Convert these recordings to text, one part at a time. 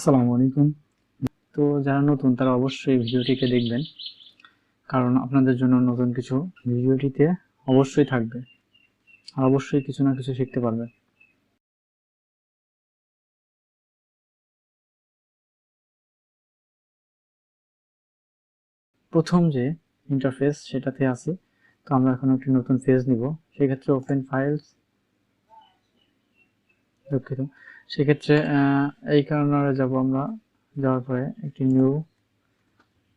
আসসালামু আলাইকুম। তো যারা নতুন তারা অবশ্যই ভিডিওটিকে দেখবেন, কারণ আপনাদের জন্য নতুন কিছু ভিডিওটিতে অবশ্যই থাকবে আর অবশ্যই কিছু না কিছু শিখতে পারবে। প্রথম যে ইন্টারফেস সেটাতে আছে, তো আমরা এখন একটি নতুন পেজ নিব। সেক্ষেত্রে ওপেন ফাইলস, দুঃখিত, সেক্ষেত্রে এই কারণে যাব আমরা। যাওয়ার পরে একটি new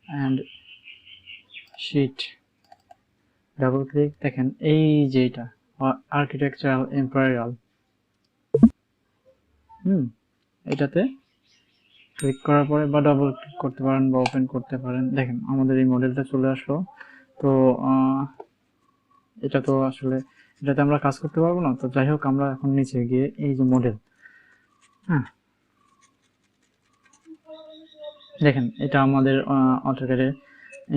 and sheet, double click. দেখেন এই যে এটা আর্কিটেকচারাল এম্পায়ারাল, এটাতে ক্লিক করার পরে বা ডাবল ক্লিক করতে পারেন বা ওপেন করতে পারেন। দেখেন আমাদের এই মডেলটা চলে আসলো। তো এটা তো আসলে এটাতে আমরা কাজ করতে পারবো না, তো যাই হোক আমরা এখন নিচে গিয়ে এই যে মডেল, হ্যাঁ দেখেন এটা আমাদের অটোক্যাডের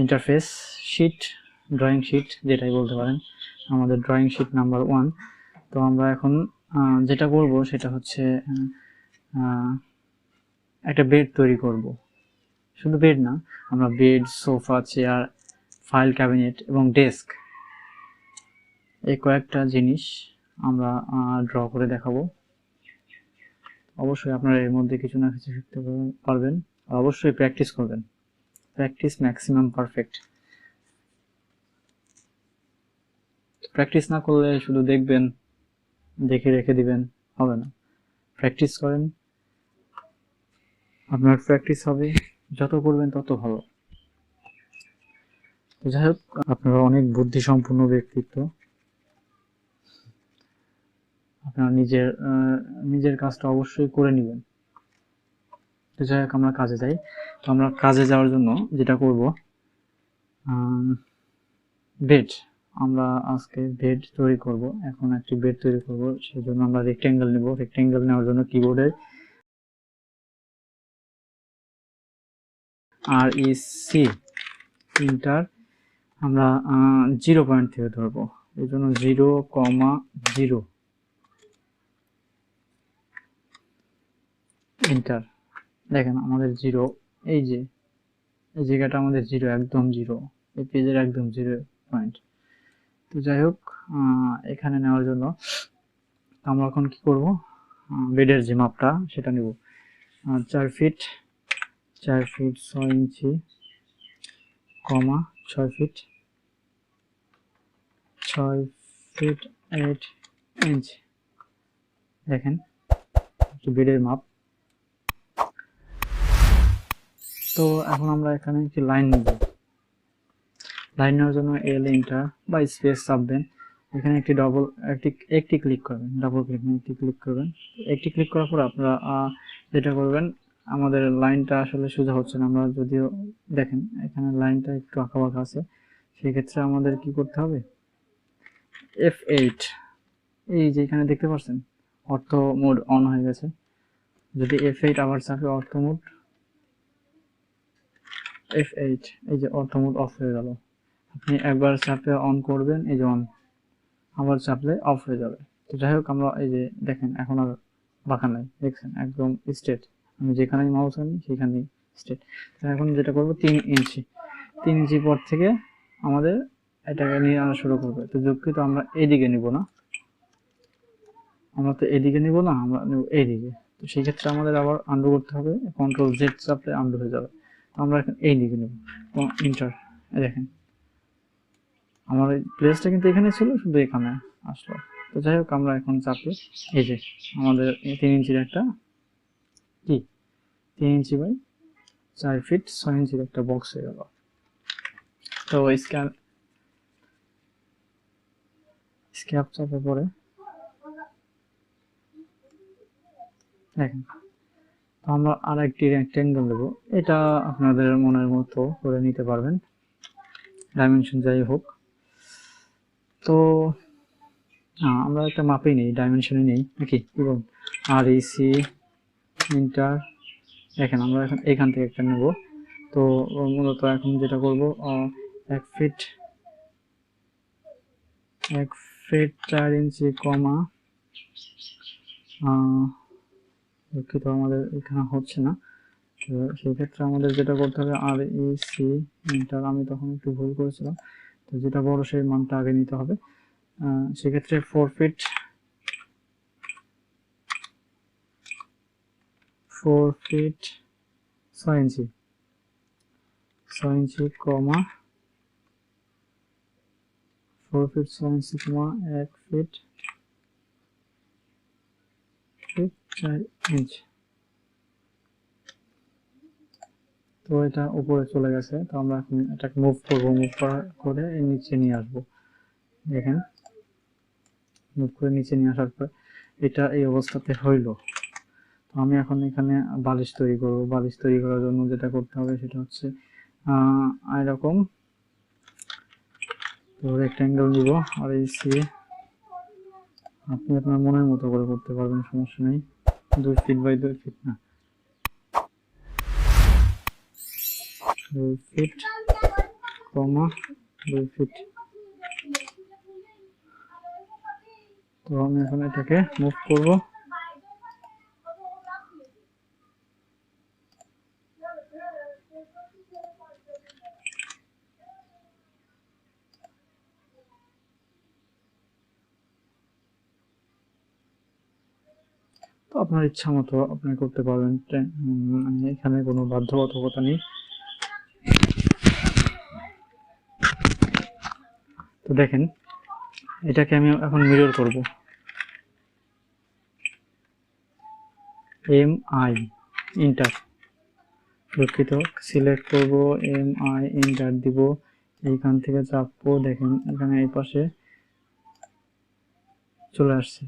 ইন্টারফেস শিট, ড্রয়িং শিট যেটাই বলতে পারেন, আমাদের ড্রয়িং শিট নাম্বার 1। তো আমরা এখন যেটা করব সেটা হচ্ছে একটা বেড তৈরি করব। শুধু বেড না, আমরা bed, sofa, chair, file cabinet এবং ডেস্ক, এই কয়েকটা জিনিস আমরা ড্র করে দেখাবো। অবশ্যই আপনারা এর মধ্যে কিছু না কিছু শিখতে পারবেন, আর অবশ্যই প্র্যাকটিস করবেন। Practice maximum perfect. প্র্যাকটিস না করলে শুধু দেখবেন, দেখে রেখে দিবেন, হবে না। প্র্যাকটিস করেন, আপনার প্র্যাকটিস হবে, যত করবেন তত ভালো। যাই হোক, আপনারা অনেক বুদ্ধিসম্পন্ন ব্যক্তিত্ব, আপনারা নিজের কাজটা অবশ্যই করে নেবেন। তো যাই হোক আমরা কাজে যাই। তো আমরা কাজে যাওয়ার জন্য যেটা করব, বেড, আমরা আজকে বেড তৈরি করব। এখন একটি বেড তৈরি করব, সেজন্য আমরা রেক্টেঙ্গেল নেব। রেক্টেঙ্গেল নেওয়ার জন্য কিবোর্ডে REC ইন্টার, আমরা 0 পয়েন্ট থেকে ধরবো, এই জন্য 0,0 ইন্টার। দেখেন আমাদের 0, এই যে এই জায়গাটা আমাদের 0, একদম 0, এই পেজের একদম 0 পয়েন্ট। তো যাই হোক, এখানে নেওয়ার জন্য আমরা এখন কি করব, বেডের যে মাপটা সেটা নেব। 4 ফিট 6 ইঞ্চি, 6 ফিট 8 ইঞ্চি। দেখেন বেডের মাপ। তো এখন আমরা এখানে একটি লাইন নেব। লাইন নেওয়ার জন্য এল এন্টার বা স্পেস চাপবেন। এখানে একটি ক্লিক করবেন, ডাবল ক্লিক নিয়ে একটি ক্লিক করবেন। একটি ক্লিক করার পর আপনারা যেটা করবেন, আমাদের লাইনটা আসলে সোজা হচ্ছে না, আমরা যদিও দেখেন এখানে লাইনটা একটু আঁকা বাঁকা আছে, সেক্ষেত্রে আমাদের কি করতে হবে, F8, এই যে এখানে দেখতে পাচ্ছেন অর্থ মোড অন হয়ে গেছে। যদি F8 আবার চাপে অর্থ মোড, F8, এই যে অর্থ মোড অফ হয়ে গেল। আপনি একবার চাপে অন করবেন, এই যে অন, আবার চাপলে অফ হয়ে যাবে। তো যাই হোক আমরা এই যে দেখেন এখন আর বাঁকা নাই, দেখছেন একদম স্ট্রেট, আমি যেখানেই মাউস আনি সেখানেই স্ট্রেট। এখন যেটা করব 3 ইঞ্চি পর থেকে আমাদের এটাকে নিয়ে আনা শুরু করবে। তো দুঃখিত, আমরা এইদিকে নিব না, আমরা তো এদিকে নিব না, আমরা নেব এইদিকে। তো সেই ক্ষেত্রে আমাদের আবার আন্ডু করতে হবে, কন্ট্রোল জেড চাপলে আন্ডু হয়ে যাবে। আমরা এখন এইদিকে নেব, ইন্টার। দেখেন আমার প্লেসটা কিন্তু এখানে ছিল, শুধু এখানে আসলো। তো যাই হোক আমরা এখন চাপি, এই যে আমাদের 3 ইঞ্চির একটা কি 3 ইঞ্চি বাই 4 ফিট 6 ইঞ্চির একটা বক্স হয়ে গেল। তো স্ক্যাপ চাপে পরে দেখেন আমরা আর একটি রেক্টেঙ্গেল দেবো। এটা আপনাদের মনের মতো করে নিতে পারবেন, ডাইমেনশন যাই হোক। তো আমরা একটা মাপেই নেই, ডাইমেনশনে নেই নাকি, কি বলুন, REC ইন্টার। দেখেন আমরা এখন এখান থেকে একটা নেব। তো মূলত এখন যেটা করব, 1 ফিট 4 ইঞ্চি, দুঃখিত আমাদের এখানে হচ্ছে না, তো সেই ক্ষেত্রে আমাদের যেটা করতে হবে REC এন্টার, আমি তখন একটু ভুল করেছিলাম, তো যেটা বড় সেই মানটা আগে নিতে হবে। সেক্ষেত্রে 4 ফিট 6 ইঞ্চি 6 ইঞ্চি কমা 4 ফিট 6 ইঞ্চি কমা 1 ফিট 4 ইঞ্চি। তো এটা উপরে চলে গেছে, তো আমরা এখন এটাকে মুভ করবো, মুভ করে নিচে নিয়ে আসবো। দেখেন মুভ করে নিচে নিয়ে আসার পর এটা এই অবস্থাতে হইলো। তো আমি এখন এখানে বালিশ তৈরি করব। বালিশ তৈরি করার জন্য যেটা করতে হবে সেটা হচ্ছে এরকম তো রেক্ট্যাঙ্গেল দিব, আর এই সি আপনি আপনার মনের মতো করে করতে পারবেন, সমস্যা নেই। 2 ফিট বাই 2 ফিট না, 2 ফিট কমা 2 ফিট। তো আমি এখন এটাকে মুভ করব। তো আপনার ইচ্ছা মতো আপনি করতে পারবেন, এখানে কোনো বাধ্যবাধকতা নেই। তো দেখেন এটাকে আমি এখন মিরর করব। MI এন্টার, দুঃখিত, সিলেক্ট করব MI এন্টার দিব, এইখান থেকে চাপবো, দেখেন এখানে এই পাশে চলে আসছে।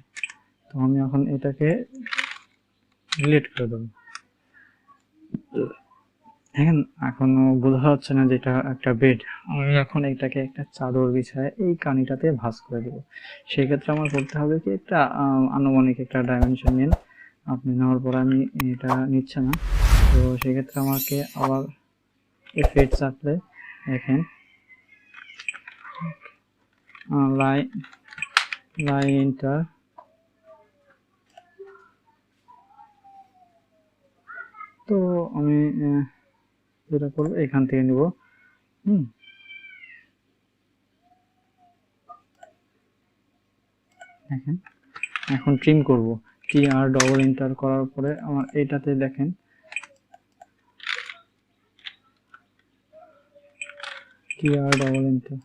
তো আমি এখন এটাকে ডিলিট করে দেবো। দেখেন এখনো বোঝা যাচ্ছে না যে এটা একটা বেড। আমি এখন এটাকে একটা চাদর বিছায় এই কানিটাতে ভাঁজ করে দেবো। সেই ক্ষেত্রে আমার করতে হবে কি, একটা আনুমানিক একটা ডাইমেনশন নিন। আপনি নেওয়ার পর আমি এটা নিচ্ছে না, তো সেক্ষেত্রে আমাকে আবার এফেক্ট চাপলে দেখেন লাইন এন্টার। তো আমি যেটা করবো এখান থেকে নিব, দেখেন এখন ট্রিম করব। TR ডবল এন্টার করার পরে আমার এইটাতে দেখেন TR ডবল এন্টার,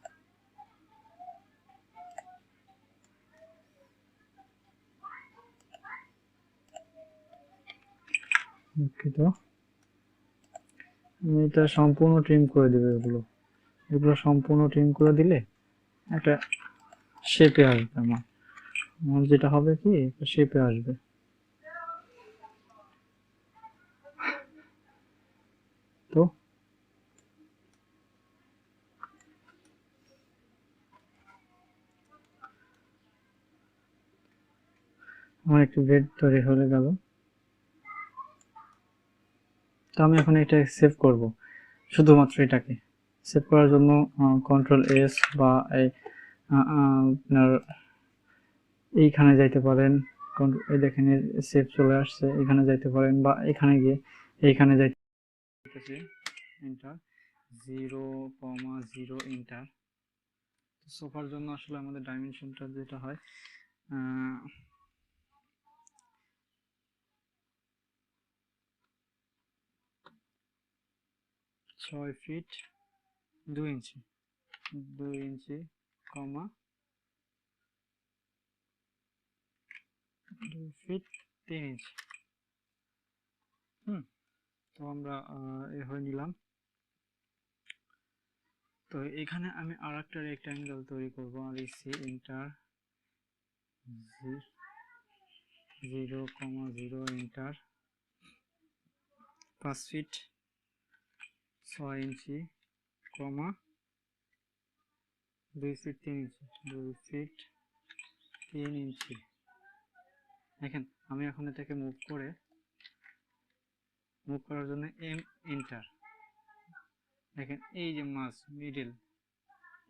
দুঃখিত, আমি এটা সম্পূর্ণ ট্রিম করে দেবে। এগুলো সম্পূর্ণ ট্রিম করে দিলে একটা শেপে আসবে। আমার যেটা হবে কি, একটা শেপে আসবে। তো আমার একটু বেড তৈরি হয়ে গেল। তো আমি এখন এটা সেভ করব। শুধুমাত্র এটাকে সেভ করার জন্য Ctrl+S বা আপনার এইখানে যাইতে পারেন, এই দেখেন সেভ চলে আসছে, এখানে যাইতে পারেন বা এখানে গিয়ে এইখানে যাইতেছে এন্টার 0,0 এন্টার। সোফার জন্য আসলে আমাদের ডাইমেনশনটা যেটা হয় 6 ফিট 2 ইঞ্চি 2 ইঞ্চি কমা 2 ফিট 3 ইঞ্চি। তো আমরা হয়ে নিলাম। তো এখানে আমি আর একটা রেক্ট্যাঙ্গেল তৈরি করবো, আর সি এন্টার 0,0 এন্টার 5 ফিট 6 ইঞ্চি কমা 2 ফিট 3 ইঞ্চি 2 ফিট 3 ইঞ্চি। দেখেন আমি এখন এটাকে মুভ করার জন্য এন্টার, দেখেন এই যে মাছ মিডিল,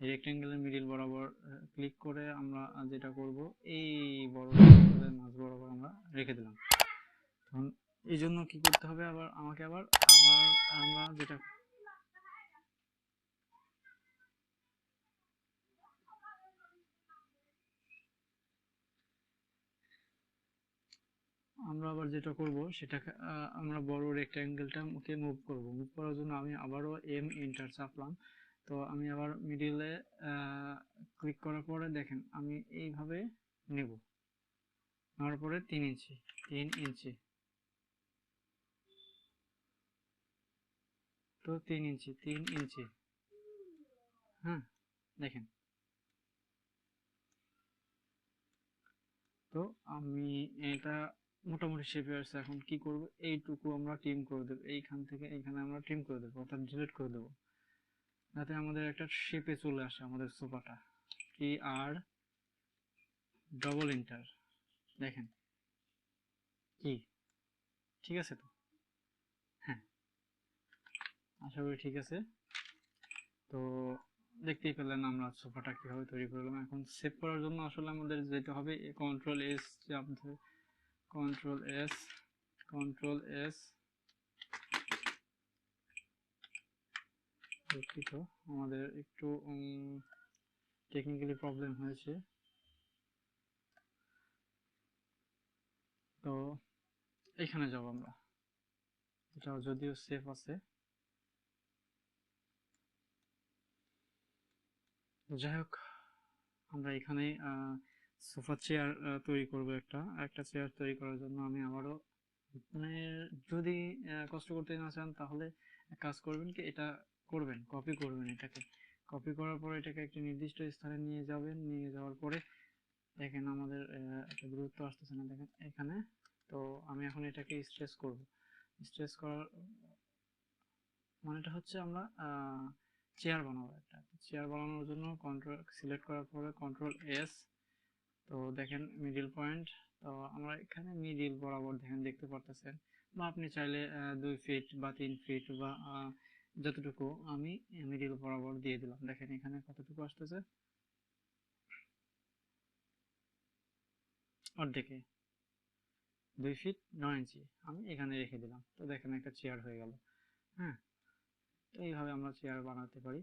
রেক্ট্যাঙ্গেলের মিডিল বরাবর ক্লিক করে আমরা যেটা করব, এই বড় মাছ বরাবর আমরা রেখে দিলাম। তখন এই জন্য কি করতে হবে, আবার আমাকে আবার আমরা যেটা করব সেটা আমরা বড় রেক্ট্যাঙ্গেলটাকে মুভ করব। মুভ করার জন্য আমি আবারও এম এন্টার চাপলাম। তো আমি আবার মিডিলে ক্লিক করার পরে দেখেন আমি এইভাবে নেব, নেওয়ার পরে 3 ইঞ্চি 3 ইঞ্চি, তো 3 ইঞ্চি 3 ইঞ্চি, হ্যাঁ দেখেন। তো আমি এটা মোটামুটি শেপে আসছে। এখন কি করব, এইটুকু আমরা ট্রিম করে দেবো, এইখান থেকে এইখানে আমরা ট্রিম করে দেবো, অর্থাৎ ডিলিট করে দেবো, যাতে আমাদের একটা শেপে চলে আসে আমাদের সোফাটা। কি আর ডবল এন্টার, দেখেন কি ঠিক আছে তো? হ্যাঁ, আশা করি ঠিক আছে। তো দেখতেই পেলেন আমরা সোফাটা কিভাবে তৈরি করলাম। এখন সেভ করার জন্য আসলে আমাদের যেতে হবে কন্ট্রোল এস চাপ ধরে, কন্ট্রোল এস, কন্ট্রোল এস, দুঃখিত আমাদের একটু টেকনিক্যালি প্রবলেম হয়েছে। তো এখানে যাব আমরা, এটা যদিও সেফ আছে, যাই হোক আমরা এখানে সোফা চেয়ার তৈরি করব। একটা চেয়ার তৈরি করার জন্য আমি আবারও, মানে যদি কষ্ট করতে না চান তাহলে এক কাজ করবেন, কি এটা করবেন, কপি করবেন, এটাকে কপি করার পরে এটাকে একটি নির্দিষ্ট স্থানে নিয়ে যাবেন। নিয়ে যাওয়ার পরে দেখেন আমাদের একটা দূরত্ব আসতেছে না, দেখেন এখানে। তো আমি এখন এটাকে স্ট্রেচ করব। স্ট্রেচ করার মানেটা হচ্ছে আমরা চেয়ার বানাবো। একটা চেয়ার বানানোর জন্য কন্ট্রোল সিলেক্ট করার পরে কন্ট্রোল এস, তো দেখেন মিডিল পয়েন্ট, তো আমরা এখানে মিডিল বরাবর দেখেন দেখতে পারতেছেন, বা আপনি চাইলে 2 ফিট বা 3 ফিট বা যতটুকু আমি মিডিল বরাবর দিয়ে দিলাম। দেখেন এখানে কতটুকু আসতেছে, অর্ধেকে 2 ফিট 9 ইঞ্চি আমি এখানে রেখে দিলাম। তো দেখেন একটা চেয়ার হয়ে গেল। হ্যাঁ, তো এইভাবে আমরা চেয়ার বানাতে পারি,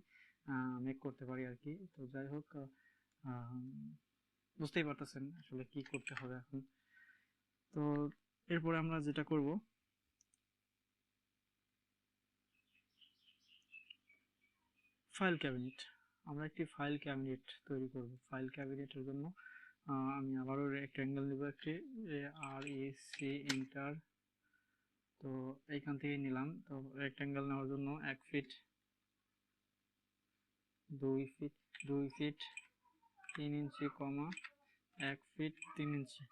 মেক করতে পারি আর কি। তো যাই হোক, বুঝতেই পারতেছেন আসলে কি করতে হবে এখন। তো এরপরে আমরা যেটা করব, ফাইল ক্যাবিনেট, আমরা একটি ফাইল ক্যাবিনেট তৈরি করব। ফাইল ক্যাবিনেটের জন্য আমি আবারও রেক্ট্যাঙ্গেল নেব একটি, আর ই সি এন্টার, তো এইখান থেকে নিলাম। তো রেক্ট্যাঙ্গেল নেওয়ার জন্য 1 ফিট 2 ফিট 2 ফিট 3 ইঞ্চি, 1 ফিট 3 ইঞ্চি,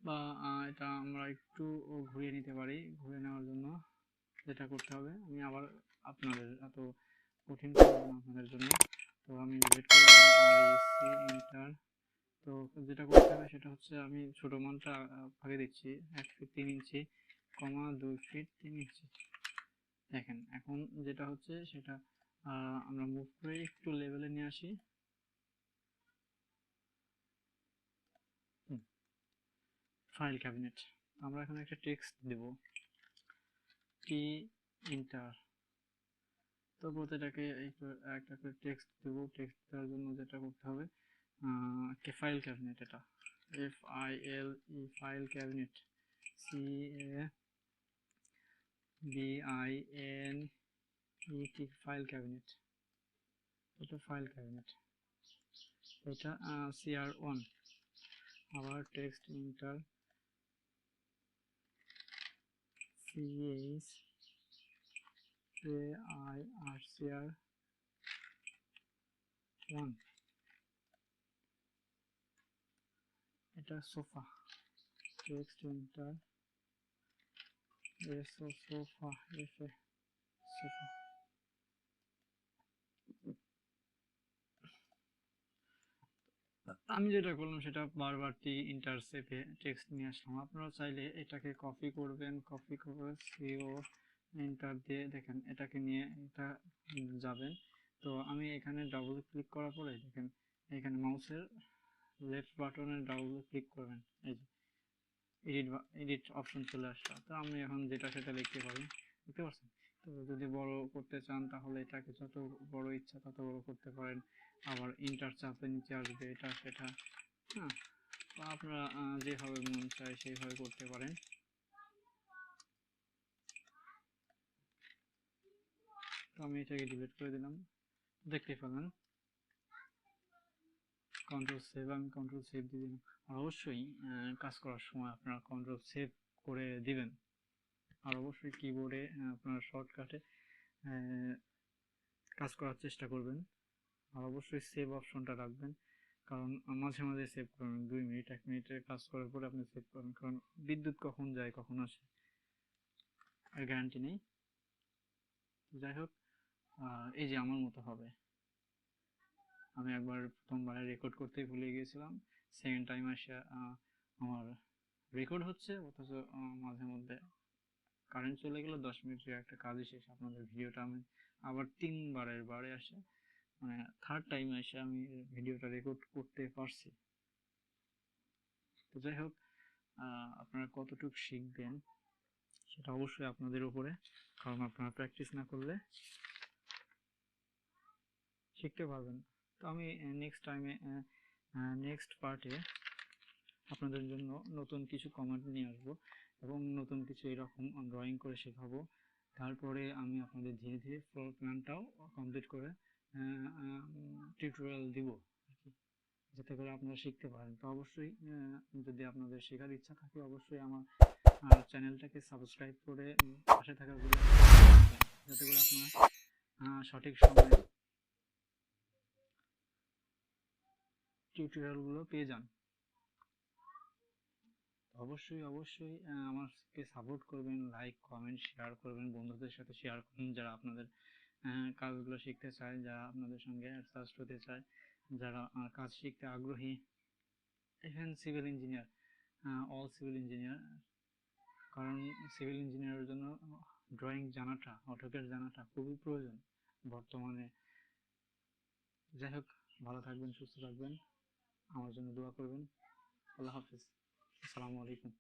বা এটা আমরা একটু ঘুরিয়ে নিতে পারি। ঘুরিয়ে নেওয়ার জন্য যেটা করতে হবে, আমি আবার আপনাদের এত কঠিন করব না আপনাদের জন্য। তো আমি ডিলিট করলাম আর সি এন্টার। তো যেটা করতে হবে সেটা হচ্ছে আমি ছোট মানটা ভাগে দিচ্ছি, 1 ফিট 3 ইঞ্চি, 2 ফিট 3 ইঞ্চি। দেখেন এখন যেটা হচ্ছে সেটা আমরা মুভ করে একটু লেভেলে নিয়ে আসি। ফাইল ক্যাবিনেট, আমরা এখানে একটা টেক্সট দেব, টি এন্টার। তো প্রতিটাকে একটা করে টেক্সট দেব। টেক্সট দেওয়ার জন্য যেটা করতে হবে, একটা ফাইল ক্যাবিনেট, এটা F I L E file cabinet, C A B I N E T file cabinet, এটা ফাইল ক্যাবিনেট, এটা CR1। আবার text enter, CH AIR CR1, এটা sofa, text enter, S O sofa, এফে সোফা। আমি যেটা করলাম সেটা বারবার ইন্টারসেপে টেক্সট নিয়ে আসলাম। আপনারা চাইলে এটাকে কপি করবেন, কপি করে সিও এন্টার দিয়ে দেখেন এটাকে নিয়ে এটা যাবেন। তো আমি এখানে ডাবল ক্লিক করার পরে দেখেন এখানে মাউসের লেফট বাটনে ডাবল ক্লিক করবেন, এই যে এডিট অপশন চলে আসলো। তো আমি এখন যেটা সেটা লিখতে পারি, বুঝতে পারছেন? তো যদি বড় করতে চান তাহলে এটাকে যত বড় ইচ্ছা তত বড় করতে পারেন। আবার ইন্টার চাপে নিচে আসবে এটা সেটা, হ্যাঁ। তো আপনারা যেভাবে মন চায় সেইভাবে করতে পারেন। তো আমি এটাকে ডিলিট করে দিলাম, দেখতে পেলেন। কন্ট্রোল সেভ, আমি কন্ট্রোল সেভ দিয়ে দিলাম। আর অবশ্যই কাজ করার সময় আপনারা কন্ট্রোল সেভ করে দিবেন। আর অবশ্যই কিবোর্ডে আপনারা শর্টকাটে কাজ করার চেষ্টা করবেন। আর অবশ্যই সেভ অপশনটা রাখবেন, কারণ মাঝে মাঝে সেভ করবেন, 2 মিনিট 1 মিনিটের কাজ করার পরে আপনি সেভ করবেন, কারণ বিদ্যুৎ কখন যায় কখন আসে আর গ্যারান্টি নেই। যাই হোক, এই যে আমার মতো হবে। আমি একবার প্রথমবার রেকর্ড করতেই ভুলে গিয়েছিলাম, সেকেন্ড টাইম আসে আমার রেকর্ড হচ্ছে, অথচ মাঝে মধ্যে কারেন্ট চলে গেল, 10 মিনিটের একটা কাজই শেষ। আপনাদের ভিডিওটা আমি আবার 3বারের বারে আসে, মানে থার্ড টাইম এসে আমি ভিডিওটা রেকর্ড করতে পারছি। তো যাই হোক, আপনারা কতটুকু শিখবেন সেটা অবশ্যই আপনাদের উপরে, কারণ আপনারা প্র্যাকটিস না করলে শিখতে পারবেন। তো আমি নেক্সট পার্টে আপনাদের জন্য নতুন কিছু কমেন্ট নিয়ে আসবো এবং নতুন কিছু এরকম ড্রয়িং করে শেখাবো। তারপরে আমি আপনাদের ধীরে ধীরে ফ্লোর প্ল্যানটাও কমপ্লিট করে টিউটোরিয়াল দিব, যাতে করে আপনারা শিখতে পারেন। তো অবশ্যই যদি আপনাদের শেখার ইচ্ছা থাকে অবশ্যই আমার চ্যানেলটাকে সাবস্ক্রাইব করে পাশে থাকা বেল আইকনটি, যাতে করে আপনারা সঠিক সময়ে টিউটোরিয়ালগুলো পেয়ে যান। অবশ্যই অবশ্যই আমাকে সাপোর্ট করবেন, লাইক কমেন্ট শেয়ার করবেন, বন্ধুদের সাথে শেয়ার করুন যারা আপনাদের কাজগুলো শিখতে চায়, যারা আপনাদের সঙ্গে অ্যাডজাস্ট হতে চায়, যারা কাজ শিখতে আগ্রহী। Even civil engineer, all civil engineer, কারণ সিভিল ইঞ্জিনিয়ারের জন্য ড্রয়িং জানাটা, অটোক্যাড জানাটা খুবই প্রয়োজন বর্তমানে। যাই হোক, ভালো থাকবেন, সুস্থ থাকবেন, আমার জন্য দোয়া করবেন। আল্লাহ হাফিজ, আসসালামু আলাইকুম।